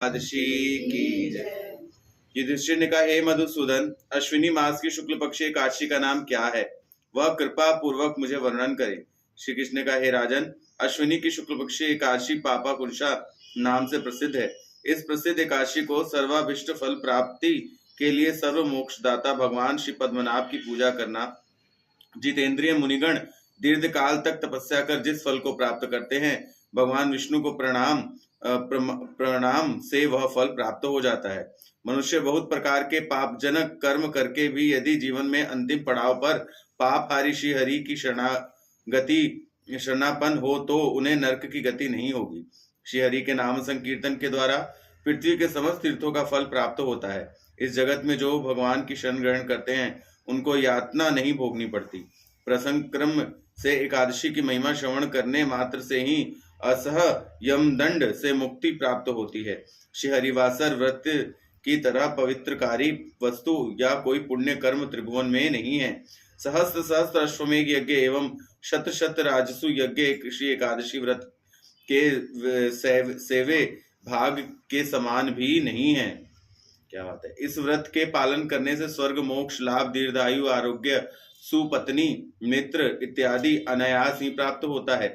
एकादशी की जय। युधिष्ठिर ने कहा, हे मधुसूदन, अश्विनी मास की शुक्ल पक्ष एकादशी का नाम क्या है? वह कृपा पूर्वक मुझे वर्णन करे। श्री कृष्ण ने कहा, हे राजन, अश्विनी की शुक्ल पक्ष एकादशी पापा कुंशा नाम से प्रसिद्ध है। इस प्रसिद्ध एकादशी को सर्वाभिष्ट फल प्राप्ति के लिए सर्व मोक्षदाता भगवान श्री पद्मनाभ की पूजा करना, जितेंद्रिय मुनिगण दीर्घ काल तक तपस्या कर जिस फल को प्राप्त करते हैं, भगवान विष्णु को प्रणाम से वह फल प्राप्त हो जाता है। मनुष्य बहुत प्रकार के पापजनक कर्म करके भी यदि जीवन में अंतिम पड़ाव पर पापहारी श्री हरि की शरणापन्न हो तो उन्हें नरक की गति नहीं होगी। श्री हरि के नाम संकीर्तन के द्वारा पृथ्वी के समस्त तीर्थों का फल प्राप्त होता है। इस जगत में जो भगवान की शरण ग्रहण करते हैं उनको यातना नहीं भोगनी पड़ती। प्रसंग क्रम से एकादशी की महिमा श्रवण करने मात्र से ही असह यमदंड से मुक्ति प्राप्त होती है। श्री हरिवासर व्रत की तरह पवित्रकारी वस्तु या कोई पुण्य कर्म त्रिभुवन में नहीं है। सहस्त्र सहस्त्र अश्वमेघ यज्ञ एवं शत शत राजसु यज्ञ श्री एकादशी व्रत के सेवे भाग के समान भी नहीं है। क्या बात है। इस व्रत के पालन करने से स्वर्ग मोक्ष लाभ दीर्घायु आरोग्य सुपत्नी मित्र इत्यादि अनायास ही प्राप्त होता है।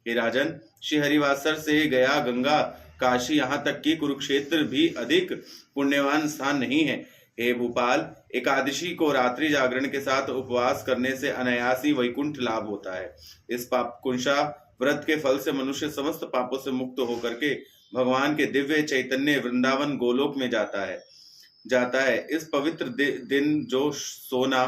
हे राजन, श्री हरिवासर से गया गंगा काशी यहाँ तक कि कुरुक्षेत्र भी अधिक पुण्यवान स्थान नहीं है। हे भूपाल, एकादशी को रात्रि जागरण के साथ उपवास करने से अनायास ही वैकुंठ लाभ होता है। इस पाप कुंशा व्रत के फल से मनुष्य समस्त पापों से मुक्त होकर के भगवान के दिव्य चैतन्य वृंदावन गोलोक में जाता है। इस पवित्र दिन जो सोना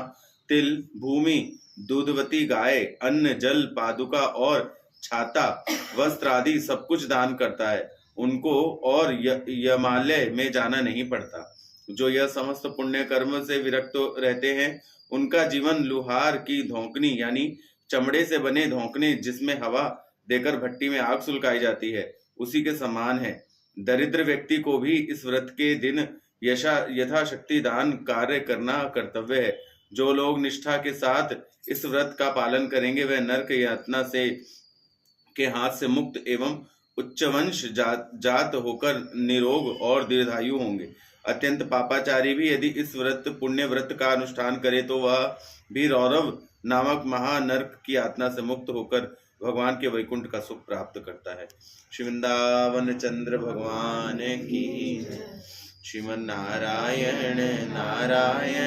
तिल भूमि दूधवती गाय अन्न जल पादुका और छाता वस्त्र आदि सब कुछ दान करता है, उनको और यमालय में जाना नहीं पड़ता। जो यह समस्त पुण्य कर्म से विरक्त रहते हैं उनका जीवन लुहार की धोंकनी यानी चमड़े से बने धोंकने जिसमें हवा देकर भट्टी में आग सुलगाई जाती है उसी के समान है। दरिद्र व्यक्ति को भी इस व्रत के दिन यथाशक्ति दान कार्य करना कर्तव्य है। जो लोग निष्ठा के साथ इस व्रत का पालन करेंगे वह नरक यातना से के हाथ से मुक्त एवं उच्चवंश जात होकर निरोग और दीर्घायु होंगे। अत्यंत पापाचारी भी यदि इस पुण्य व्रत का अनुष्ठान करे तो वह भी रौरव नामक महानर्क की यातना से मुक्त होकर भगवान के वैकुंठ का सुख प्राप्त करता है। श्री वृंदावन चंद्र भगवान की, श्रीमन नारायण नारायण।